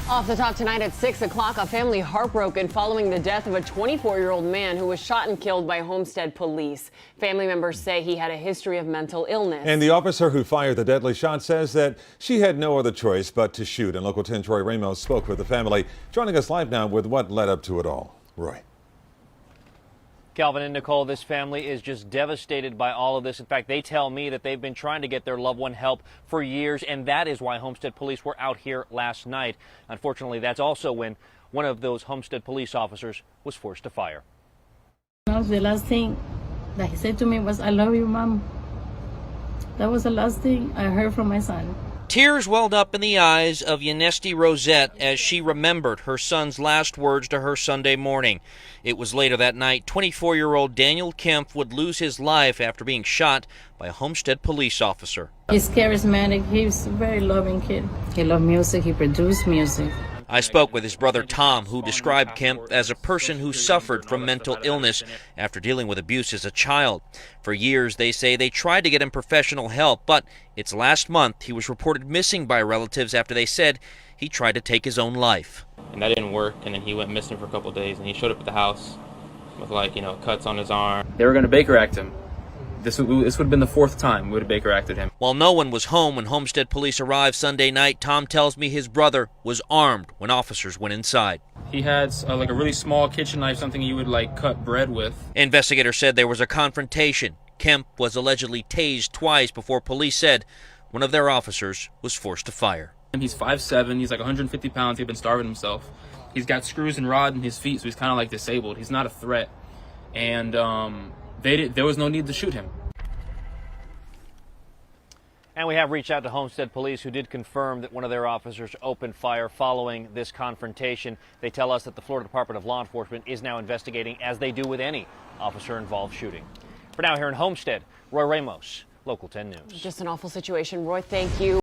Off the top tonight at 6 o'clock, a family heartbroken following the death of a 24-year-old man who was shot and killed by Homestead police. Family members say he had a history of mental illness. And the officer who fired the deadly shot says that she had no other choice but to shoot. And Local 10's Roy Ramos spoke with the family, joining us live now with what led up to it all. Roy. Calvin and Nicole, this family is just devastated by all of this. In fact, they tell me that they've been trying to get their loved one help for years, and that is why Homestead police were out here last night. Unfortunately, that's also when one of those Homestead police officers was forced to fire. The last thing that he said to me was, "I love you, Mom." That was the last thing I heard from my son. Tears welled up in the eyes of Yanesti Rosette as she remembered her son's last words to her Sunday morning. It was later that night 24-year-old Daniel Kemp would lose his life after being shot by a Homestead police officer. He's charismatic. He's a very loving kid. He loved music. He produced music. I spoke with his brother Tom, who described Kemp as a person who suffered from mental illness after dealing with abuse as a child. For years, they say, they tried to get him professional help, but it's last month he was reported missing by relatives after they said he tried to take his own life. And that didn't work, and then he went missing for a couple of days, and he showed up at the house with, cuts on his arm. They were going to Baker Act him. This would have been the fourth time we would have Baker acted him. While no one was home when Homestead police arrived Sunday night, Tom tells me his brother was armed when officers went inside. He had a really small kitchen knife, something you would cut bread with. Investigators said there was a confrontation. Kemp was allegedly tased twice before police said one of their officers was forced to fire. And he's 5'7", he's 150 pounds, he'd been starving himself. He's got screws and rod in his feet, so he's kind of disabled. He's not a threat. And there was no need to shoot him. And we have reached out to Homestead police, who did confirm that one of their officers opened fire following this confrontation. They tell us that the Florida Department of Law Enforcement is now investigating, as they do with any officer-involved shooting. For now, here in Homestead, Roy Ramos, Local 10 News. Just an awful situation. Roy, thank you.